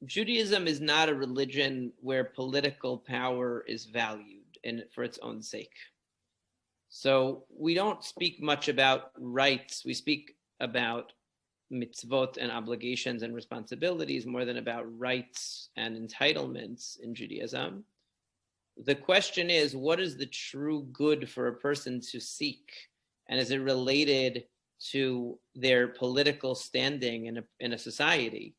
Judaism is not a religion where political power is valued for its own sake. So we don't speak much about rights. We speak about mitzvot and obligations and responsibilities more than about rights and entitlements in Judaism. The question is, what is the true good for a person to seek? And is it related to their political standing in a society?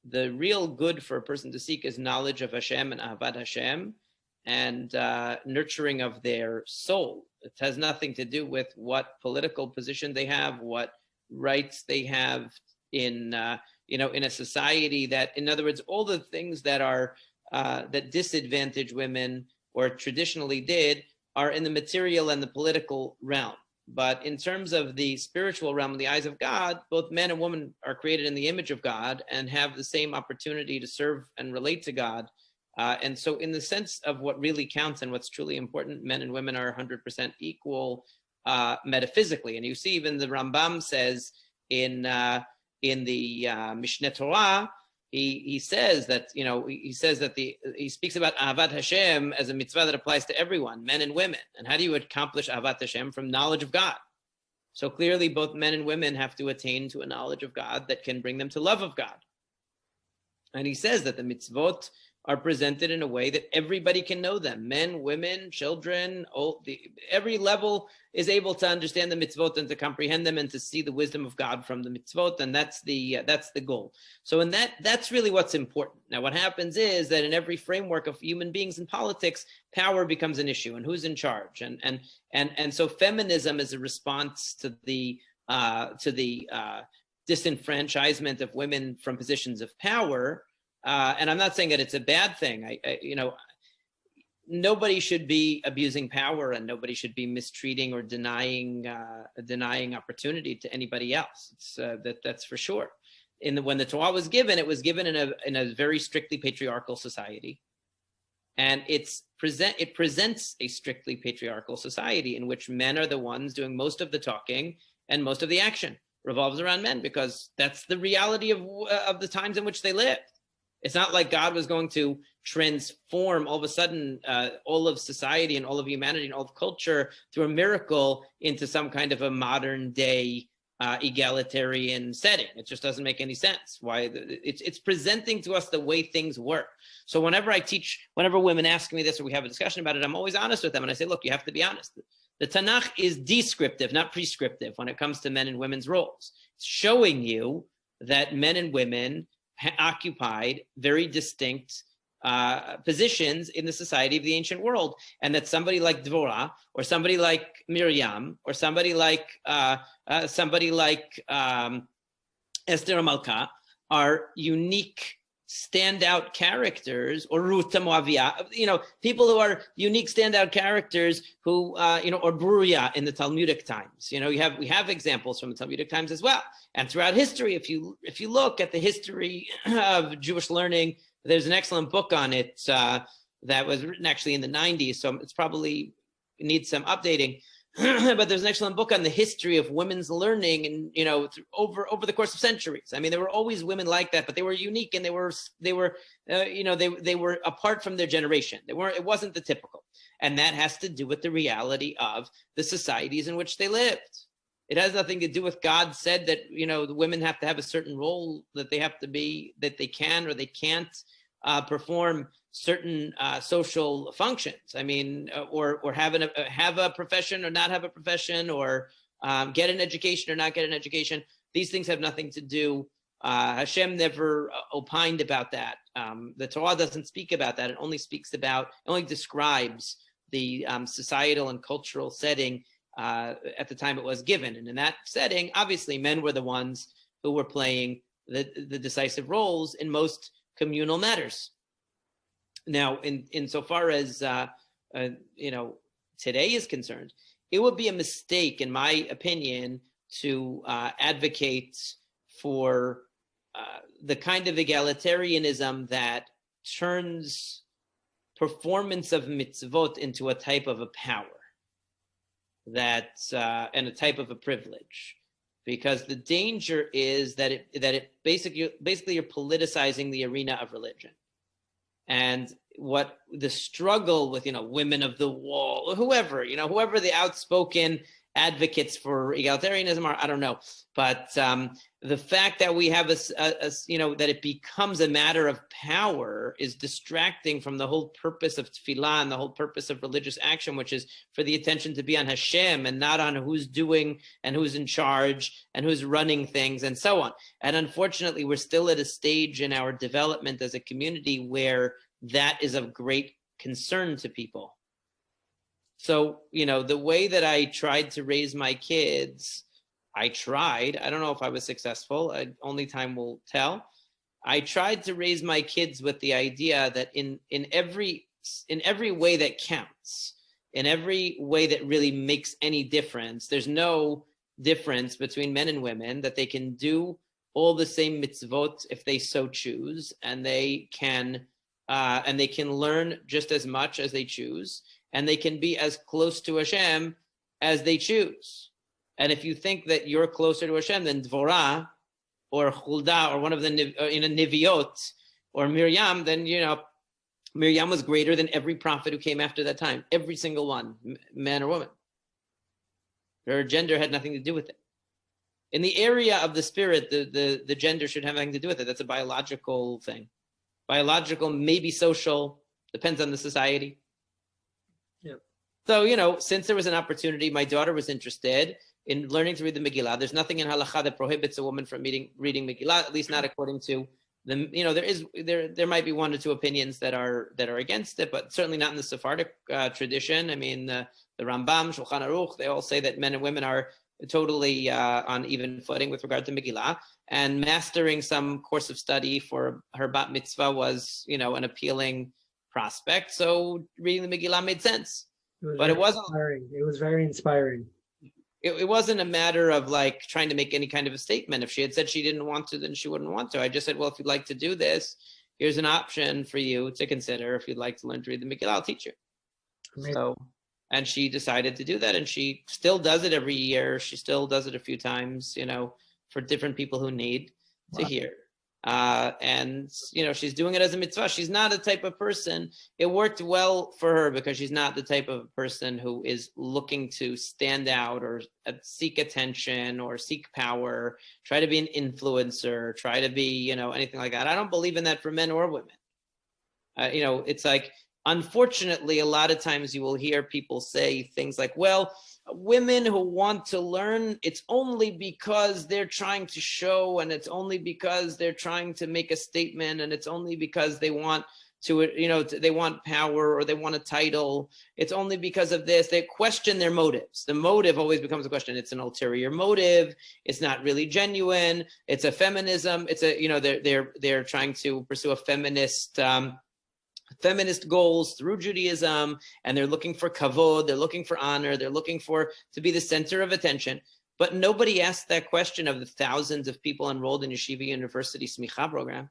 The real good for a person to seek is knowledge of Hashem and Ahavat Hashem and nurturing of their soul. It has nothing to do with what political position they have, what rights they have in a society that, in other words, all the things that are that disadvantage women or traditionally did are in the material and the political realm. But in terms of the spiritual realm, in the eyes of God, both men and women are created in the image of God and have the same opportunity to serve and relate to God. And so in the sense of what really counts and what's truly important, men and women are 100% equal metaphysically. And you see even the Rambam says in the Mishneh Torah, he says that, he speaks about Ahavat Hashem as a mitzvah that applies to everyone, men and women. And how do you accomplish Ahavat Hashem? From knowledge of God. So clearly both men and women have to attain to a knowledge of God that can bring them to love of God. And he says that the mitzvot are presented in a way that everybody can know them. Men, women, children, every level is able to understand the mitzvot and to comprehend them and to see the wisdom of God from the mitzvot, and that's the goal. So in that's really what's important. Now what happens is that in every framework of human beings in politics, power becomes an issue and who's in charge. And so feminism is a response to the disenfranchisement of women from positions of power. And I'm not saying that it's a bad thing. Nobody should be abusing power, and nobody should be mistreating or denying opportunity to anybody else. That's for sure. When the Torah was given, it was given in a very strictly patriarchal society, and it presents a strictly patriarchal society in which men are the ones doing most of the talking and most of the action revolves around men, because that's the reality of the times in which they lived. It's not like God was going to transform all of a sudden all of society and all of humanity and all of culture through a miracle into some kind of a modern day egalitarian setting. It just doesn't make any sense. Why? It's presenting to us the way things work. So whenever I teach, whenever women ask me this or we have a discussion about it, I'm always honest with them. And I say, look, you have to be honest. The Tanakh is descriptive, not prescriptive when it comes to men and women's roles. It's showing you that men and women occupied very distinct positions in the society of the ancient world, and that somebody like Dvorah or somebody like Miriam or somebody like Esther Malka are unique standout characters, or Ruth Moavia, people who are unique standout characters who, or Bruria in the Talmudic times. We have examples from the Talmudic times as well. And throughout history, if you look at the history of Jewish learning, there's an excellent book on it that was written actually in the 90s. So it's probably needs some updating. But there's an excellent book on the history of women's learning, and over the course of centuries. I mean, there were always women like that, but they were unique, and they were apart from their generation. It wasn't the typical, and that has to do with the reality of the societies in which they lived. It has nothing to do with God said that the women have to have a certain role, that they have to be, that they can or they can't perform certain social functions. I mean, or have a profession or not have a profession, or get an education or not get an education. These things have nothing to do. Hashem never opined about that. The Torah doesn't speak about that. It only describes the societal and cultural setting at the time it was given. And in that setting, obviously, men were the ones who were playing the decisive roles in most communal matters. Now, insofar as today is concerned, it would be a mistake, in my opinion, to advocate for the kind of egalitarianism that turns performance of mitzvot into a type of a power, and a type of a privilege. because the danger is that it basically you're politicizing the arena of religion. And what the struggle with, women of the wall, or whoever the outspoken advocates for egalitarianism are, I don't know. But the fact that we have that it becomes a matter of power is distracting from the whole purpose of tefillah and the whole purpose of religious action, which is for the attention to be on Hashem and not on who's doing and who's in charge and who's running things and so on. And unfortunately, we're still at a stage in our development as a community where that is of great concern to people. So, the way that I tried to raise my kids, I don't know if I was successful, only time will tell. I tried to raise my kids with the idea that in every way that counts, in every way that really makes any difference, there's no difference between men and women, that they can do all the same mitzvot if they so choose, and they can learn just as much as they choose, and they can be as close to Hashem as they choose. And if you think that you're closer to Hashem than Dvorah or Huldah or one of the Neviot or Miriam, then Miriam was greater than every prophet who came after that time, every single one, man or woman. Her gender had nothing to do with it. In the area of the spirit, the gender should have nothing to do with it. That's a biological thing. Biological, maybe social, depends on the society. Yeah. So, since there was an opportunity, my daughter was interested in learning to read the Megillah. There's nothing in Halacha that prohibits a woman from reading Megillah, at least not according to the, there might be one or two opinions that are against it, but certainly not in the Sephardic tradition. I mean, the Rambam, Shulchan Aruch, they all say that men and women are totally on even footing with regard to Megillah, and mastering some course of study for her bat mitzvah was, an appealing prospect. So reading the Megillah made sense, but it wasn't inspiring. It was very inspiring. It wasn't a matter of like trying to make any kind of a statement. If she had said she didn't want to, then she wouldn't want to. I just said, well, if you'd like to do this, here's an option for you to consider. If you'd like to learn to read the Megillah, I'll teach you. Amazing. So, and she decided to do that, and she still does it every year. She still does it a few times, for different people who need to hear. And she's doing it as a mitzvah. She's not a type of person. It worked well for her because she's not the type of person who is looking to stand out or seek attention or seek power, try to be an influencer, try to be, anything like that. I don't believe in that for men or women. It's like, unfortunately, a lot of times you will hear people say things like, well, women who want to learn, it's only because they're trying to show, and it's only because they're trying to make a statement, and it's only because they want to, they want power or they want a title. It's only because of this. They question their motives. The motive always becomes a question. It's an ulterior motive. It's not really genuine. It's a feminism. It's a, they're trying to pursue a feminist goals through Judaism, and they're looking for kavod, they're looking for honor, they're looking to be the center of attention. But nobody asked that question of the thousands of people enrolled in Yeshiva University Smicha program.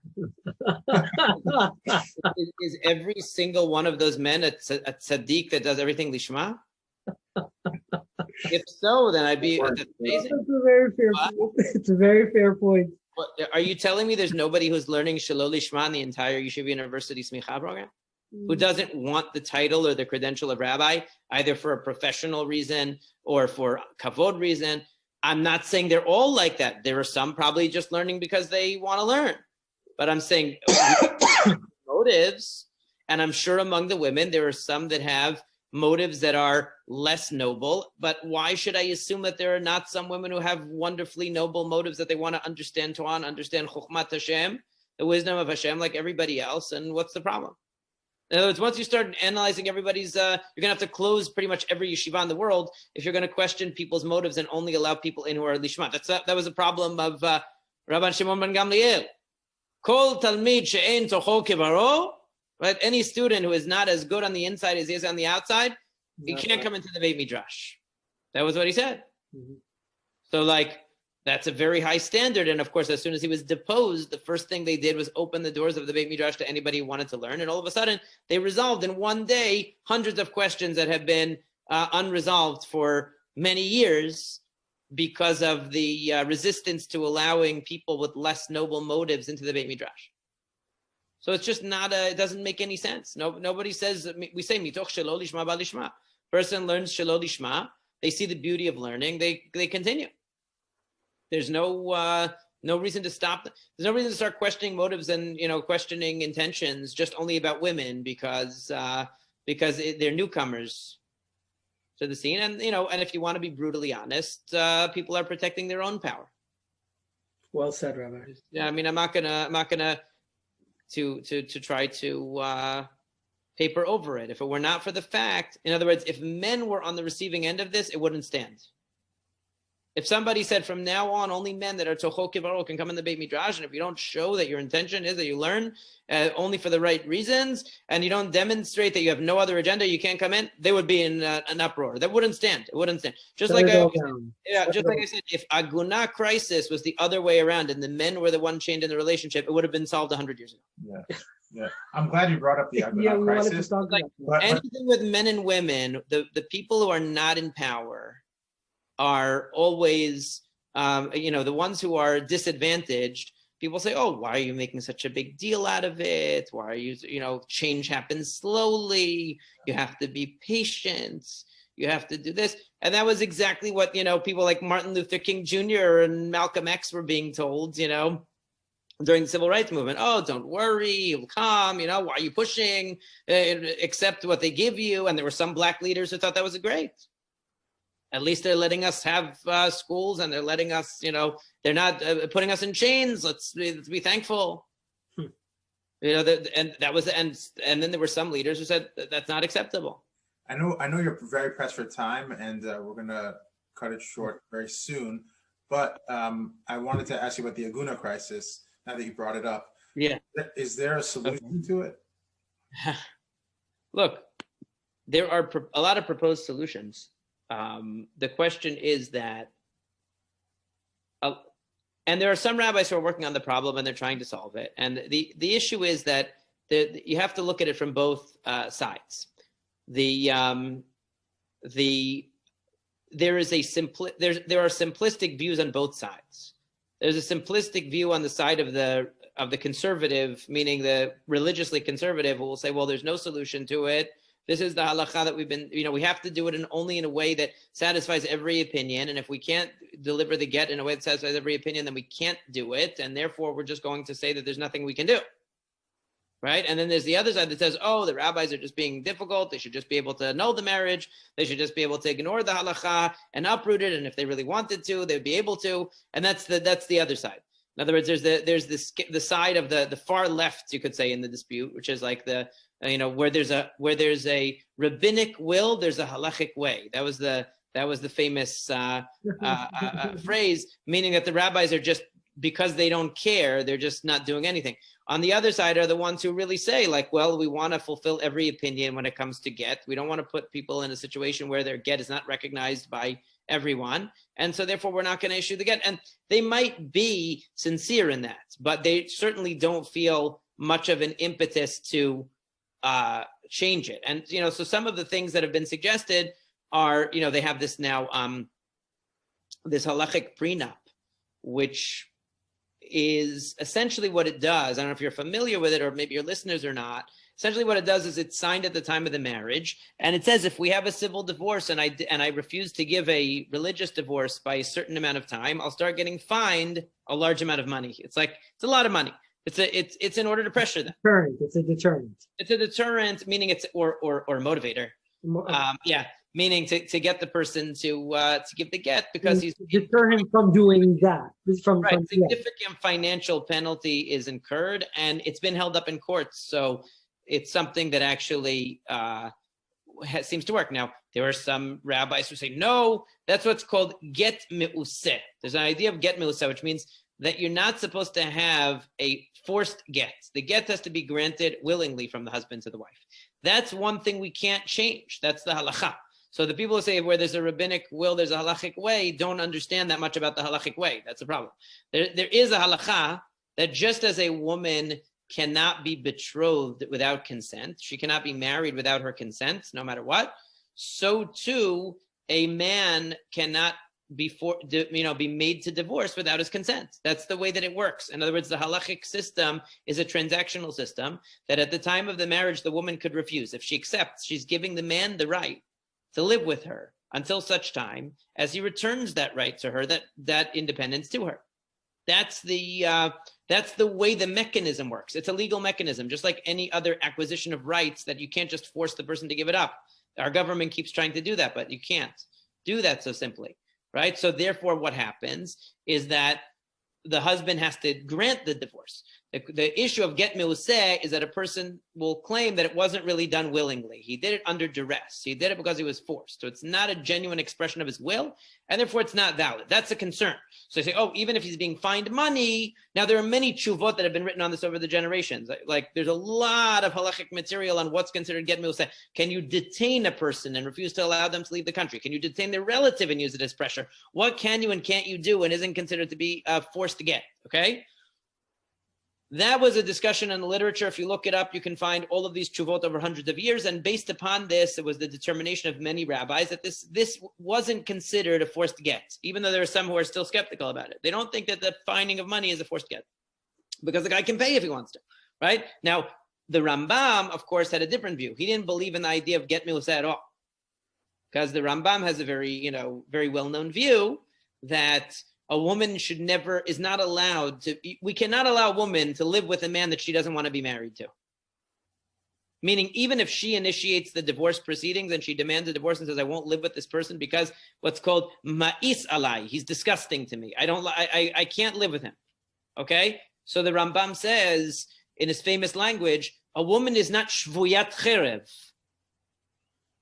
is every single one of those men a tzaddik that does everything lishma? If so, then I'd be that's amazing. That's a very fair point. It's a very fair point. Are you telling me there's nobody who's learning Shalol Lishma in the entire Yeshiva University Smicha program who doesn't want the title or the credential of rabbi, either for a professional reason or for kavod reason? I'm not saying they're all like that. There are some probably just learning because they want to learn. But I'm saying motives, and I'm sure among the women, there are some that have motives that are less noble. But why should I assume that there are not some women who have wonderfully noble motives that they want to understand Torah, understand Chokhmat Hashem, the wisdom of Hashem, like everybody else? And what's the problem? In other words, once you start analyzing everybody's, you're going to have to close pretty much every yeshiva in the world if you're going to question people's motives and only allow people in who are lishma. That was a problem of Rabban Shimon ben Gamliel. Kol talmid she'en tocho kevaro. Right? Any student who is not as good on the inside as he is on the outside, he can't come into the Beit Midrash. That was what he said. Mm-hmm. So that's a very high standard. And of course, as soon as he was deposed, the first thing they did was open the doors of the Beit Midrash to anybody who wanted to learn. And all of a sudden, they resolved in one day hundreds of questions that have been unresolved for many years. because of the resistance to allowing people with less noble motives into the Beit Midrash. So it's just not it doesn't make any sense. Nobody says, we say, mitoch shelo lishma ba lishma. Person learns shelo lishma, they see the beauty of learning, they continue. There's no reason to stop. There's no reason to start questioning motives and questioning intentions just only about women because they're newcomers to the scene. And and if you want to be brutally honest, people are protecting their own power. Well said, Rabbi. Yeah, I mean, I'm not gonna to try to paper over it. If it were not for the fact, in other words, if men were on the receiving end of this, it wouldn't stand. If somebody said from now on only men that are tocho kivaro can come in the Beit Midrash, and if you don't show that your intention is that you learn only for the right reasons, and you don't demonstrate that you have no other agenda, you can't come in, they would be in an uproar. That wouldn't stand. It wouldn't stand. Just like I said, if Agunah crisis was the other way around and the men were the one chained in the relationship, it would have been solved 100 years ago. Yeah. I'm glad you brought up the Agunah crisis. Anything with men and women, the people who are not in power are always, the ones who are disadvantaged. People say, oh, why are you making such a big deal out of it? Why are you, change happens slowly. You have to be patient. You have to do this. And that was exactly what, people like Martin Luther King Jr. and Malcolm X were being told, during the civil rights movement. Oh, don't worry, you'll come, why are you pushing? Accept what they give you. And there were some black leaders who thought that was great. At least they're letting us have schools, and they're letting us, they're not putting us in chains. Let's be thankful. And that was, and then there were some leaders who said that's not acceptable. I know you're very pressed for time, and we're gonna cut it short very soon. But I wanted to ask you about the Agunah crisis. Now that you brought it up, is there a solution to it? Look, there are a lot of proposed solutions. The question is that, and there are some rabbis who are working on the problem and they're trying to solve it. And the issue is that you have to look at it from both sides. There are simplistic views on both sides. There's a simplistic view on the side of the conservative, meaning the religiously conservative, who will say, well, there's no solution to it. This is the halacha that we've been, we have to do it only in a way that satisfies every opinion. And if we can't deliver the get in a way that satisfies every opinion, then we can't do it. And therefore, we're just going to say that there's nothing we can do. Right? And then there's the other side that says, oh, the rabbis are just being difficult. They should just be able to annul the marriage. They should just be able to ignore the halacha and uproot it. And if they really wanted to, they'd be able to. And that's the other side. In other words, there's the side of the far left, you could say, in the dispute, which is like where there's a rabbinic will, there's a halachic way. That was the famous phrase, meaning that the rabbis are just, because they don't care, they're just not doing anything. On the other side are the ones who really say, like, well, we want to fulfill every opinion when it comes to get. We don't want to put people in a situation where their get is not recognized by everyone. And so therefore we're not going to issue the get. And they might be sincere in that, but they certainly don't feel much of an impetus to change it. And, so some of the things that have been suggested are, they have this now, this halachic prenup, which is essentially what it does. I don't know if you're familiar with it, or maybe your listeners are not. Essentially what it does is it's signed at the time of the marriage. And it says, if we have a civil divorce and I refuse to give a religious divorce by a certain amount of time, I'll start getting fined a large amount of money. It's a lot of money. It's in order to pressure them. It's a deterrent. It's a deterrent, meaning it's or motivator. Meaning to get the person to give the get, because he's deter him from doing that. Significant financial penalty is incurred, and it's been held up in courts. So it's something that actually seems to work. Now, there are some rabbis who say, no, that's what's called get me'useh. There's an idea of get me'useh, which means that you're not supposed to have a forced get. The get has to be granted willingly from the husband to the wife. That's one thing we can't change. That's the halacha. So the people who say where there's a rabbinic will, there's a halachic way, don't understand that much about the halachic way. That's a problem. There is a halacha that just as a woman cannot be betrothed without consent, she cannot be married without her consent, no matter what, so too a man cannot be made to divorce without his consent. That's the way that it works. In other words, the Halachic system is a transactional system that at the time of the marriage, the woman could refuse. If she accepts, she's giving the man the right to live with her until such time as he returns that right to her, that independence to her. That's the way the mechanism works. It's a legal mechanism, just like any other acquisition of rights that you can't just force the person to give it up. Our government keeps trying to do that, but you can't do that so simply. Right? So therefore, what happens is that the husband has to grant the divorce. The issue of get meuseh is that a person will claim that it wasn't really done willingly. He did it under duress. He did it because he was forced. So it's not a genuine expression of his will, and therefore it's not valid. That's a concern. So they say, oh, even if he's being fined money. Now, there are many tshuvot that have been written on this over the generations. Like there's a lot of halachic material on what's considered get meuseh. Can you detain a person and refuse to allow them to leave the country? Can you detain their relative and use it as pressure? What can you and can't you do and isn't considered to be forced to get? Okay? That was a discussion in the literature. If you look it up, you can find all of these tshuvot over hundreds of years. And based upon this, it was the determination of many rabbis that this wasn't considered a forced get, even though there are some who are still skeptical about it. They don't think that the fining of money is a forced get because the guy can pay if he wants to, right? Now, the Rambam, of course, had a different view. He didn't believe in the idea of get meuseh at all because the Rambam has a very well-known view that a woman is not allowed to, we cannot allow a woman to live with a man that she doesn't want to be married to. Meaning, even if she initiates the divorce proceedings and she demands a divorce and says, I won't live with this person because what's called ma'is alai, he's disgusting to me. I can't live with him. Okay? So the Rambam says, in his famous language, a woman is not shvuyat cherev.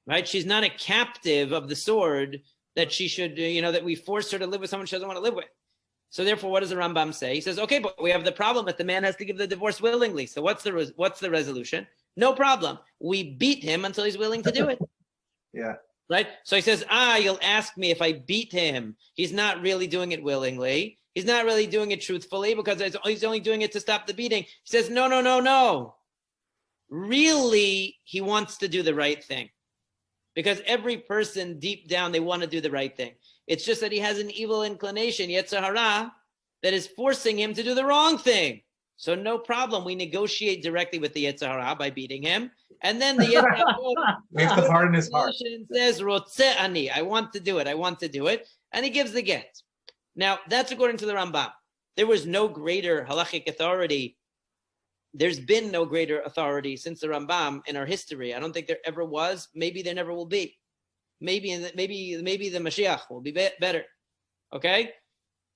Right? She's not a captive of the sword that she should, that we force her to live with someone she doesn't want to live with. So therefore, what does the Rambam say? He says, okay, but we have the problem that the man has to give the divorce willingly. So what's the resolution? No problem. We beat him until he's willing to do it. Yeah. Right? So he says, you'll ask me if I beat him. He's not really doing it willingly. He's not really doing it truthfully because he's only doing it to stop the beating. He says, no. Really, he wants to do the right thing. Because every person deep down, they want to do the right thing. It's just that he has an evil inclination, Yetzer hara, that is forcing him to do the wrong thing. So no problem. We negotiate directly with the Yetzer hara by beating him. And then the Yetzer hara we have to harden his heart. Says, Rotzeh ani, I want to do it. And he gives the get. Now, that's according to the Rambam. There was no greater halachic authority. There's been no greater authority since the Rambam in our history. I don't think there ever was. Maybe there never will be. Maybe the Mashiach will be better. Okay?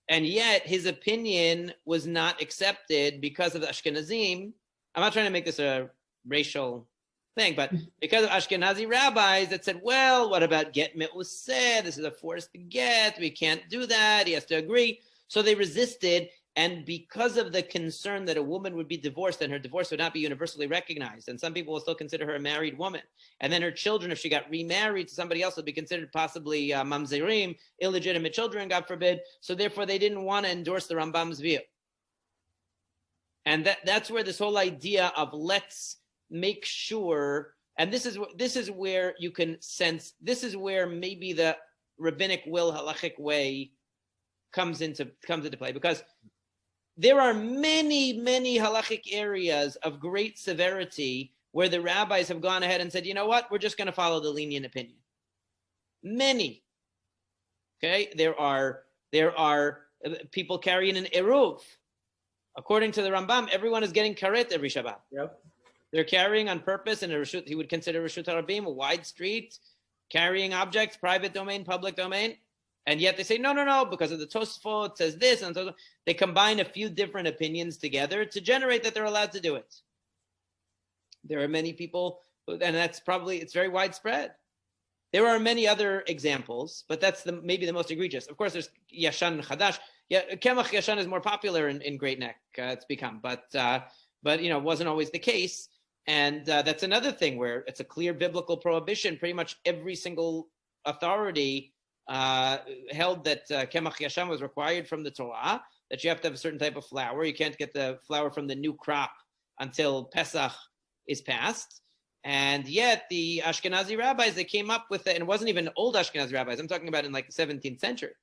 And yet his opinion was not accepted because of the Ashkenazim. I'm not trying to make this a racial thing, but because of Ashkenazi rabbis that said, well, what about get meuseh? This is a forced get. We can't do that. He has to agree. So they resisted. And because of the concern that a woman would be divorced and her divorce would not be universally recognized, and some people will still consider her a married woman, and then her children, if she got remarried to somebody else, would be considered possibly mamzerim, illegitimate children, God forbid. So therefore, they didn't want to endorse the Rambam's view. And that's where this whole idea of let's make sure, and this is where you can sense, this is where maybe the rabbinic will, halachic way comes into play, because there are many, many halachic areas of great severity where the rabbis have gone ahead and said, you know what, we're just going to follow the lenient opinion. Many. Okay, there are people carrying an eruv. According to the Rambam, everyone is getting karet every Shabbat. Yep. They're carrying on purpose in a reshut, he would consider reshut harabim, a wide street, carrying objects, private domain, public domain. And yet they say, no, because of the Tosfot, it says this. And so they combine a few different opinions together to generate that they're allowed to do it. There are many people, and it's very widespread. There are many other examples, but that's maybe the most egregious. Of course, there's Yashan and Chadash. Yeah, Kemach Yashan is more popular in Great Neck. It's become, but it wasn't always the case. And that's another thing where it's a clear biblical prohibition. Pretty much every single authority held that Kemach Yashan was required from the Torah, that you have to have a certain type of flour. You can't get the flour from the new crop until Pesach is passed. And yet the Ashkenazi rabbis, they came up with it, and it wasn't even old Ashkenazi rabbis. I'm talking about in like the 17th century.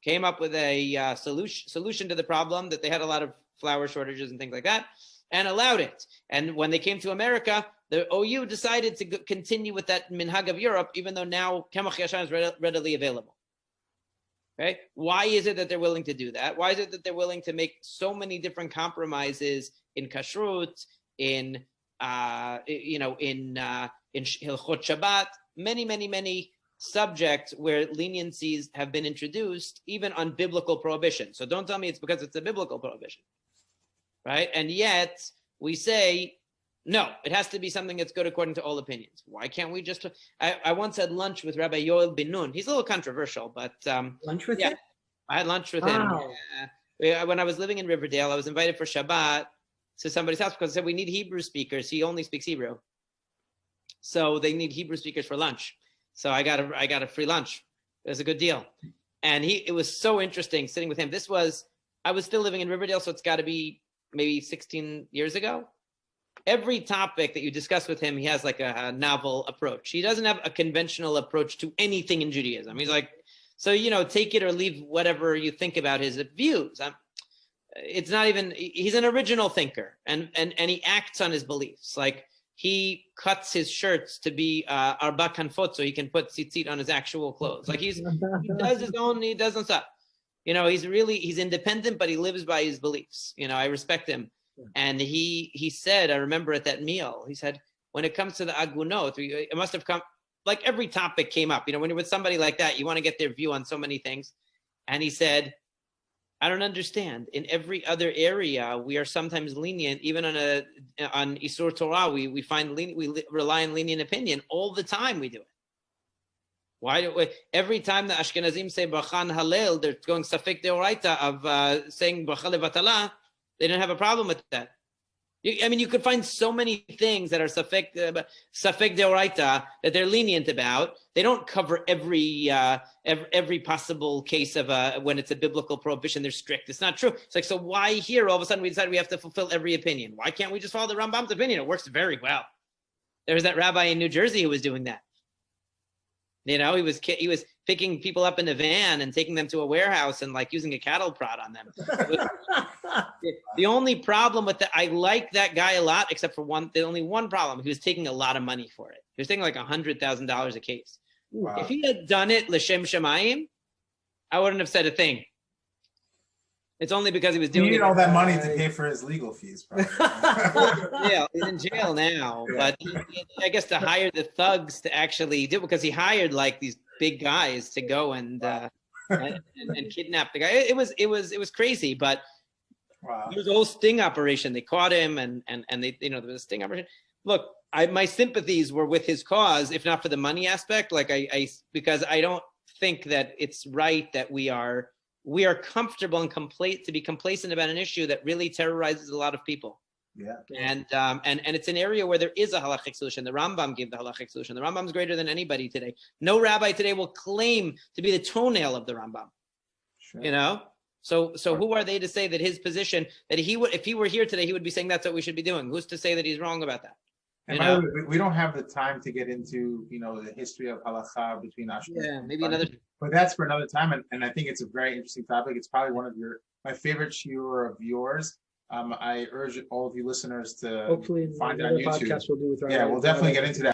came up with a solution to the problem that they had a lot of flour shortages and things like that, and allowed it. And when they came to America, the OU decided to continue with that minhag of Europe, even though now Kemach Yashan is readily available. Okay, why is it that they're willing to do that? Why is it that they're willing to make so many different compromises in kashrut, in Hilchot Shabbat, many subjects where leniencies have been introduced, even on biblical prohibition. So don't tell me it's because it's a biblical prohibition, right? And yet we say, no, it has to be something that's good according to all opinions. Why can't we just? I once had lunch with Rabbi Yoel Ben Nun. He's a little controversial, but Lunch with him? I had lunch with Wow. him. When I was living in Riverdale, I was invited for Shabbat to somebody's house because they said we need Hebrew speakers. He only speaks Hebrew, so they need Hebrew speakers for lunch. So I got a free lunch. It was a good deal, and it was so interesting sitting with him. I was still living in Riverdale, so it's got to be maybe 16 years ago. Every topic that you discuss with him, he has like a novel approach. He doesn't have a conventional approach to anything in Judaism. He's like, so, take it or leave whatever you think about his views. It's not even, he's an original thinker, and he acts on his beliefs. Like, he cuts his shirts to be arba kanfot, so he can put tzitzit on his actual clothes. Like, he does his own, he doesn't stop. He's independent, but he lives by his beliefs. I respect him. And he said, I remember at that meal, he said, when it comes to the agunot, it must have come, like every topic came up. When you're with somebody like that, you want to get their view on so many things. And he said, I don't understand. In every other area, we are sometimes lenient. Even on Isur Torah, we rely on lenient opinion all the time. We do it. Why do we? Every time the Ashkenazim say Brachan Halel, they're going Safek Deoraita of saying Bracha Levatala. They didn't have a problem with that. You could find so many things that are Safek Deoraita that they're lenient about. They don't cover every possible case of when it's a biblical prohibition. They're strict. It's not true. It's like, so why here all of a sudden we decide we have to fulfill every opinion? Why can't we just follow the Rambam's opinion? It works very well. There was that rabbi in New Jersey who was doing that. He was picking people up in a van and taking them to a warehouse and like using a cattle prod on them. The only problem with that, I like that guy a lot, except for the only one problem, he was taking a lot of money for it. He was taking like $100,000 a case. Wow. If he had done it l'shem shamayim, I wouldn't have said a thing. It's only because he was doing He needed all that money to pay for his legal fees. Probably. He's in jail now, but I guess to hire the thugs to actually do it, because he hired like these big guys to go and kidnap the guy. It was crazy, but wow. There was a whole sting operation. They caught him, and they there was a sting operation. Look, my sympathies were with his cause, if not for the money aspect. Like because I don't think that it's right that we are comfortable and to be complacent about an issue that really terrorizes a lot of people. Yeah. And it's an area where there is a halachic solution. The Rambam gave the halachic solution. The Rambam is greater than anybody today. No rabbi today will claim to be the toenail of the Rambam. Sure. So who are they to say that his position, that if he were here today, he would be saying that's what we should be doing? Who's to say that he's wrong about that? And we don't have the time to get into the history of halacha between Ashkenaz. Yeah, maybe another. But that's for another time, and I think it's a very interesting topic. It's probably one of my favorite shiur of yours. I urge all of you listeners to Hopefully find it on YouTube. Podcast we'll do with We'll definitely get into that.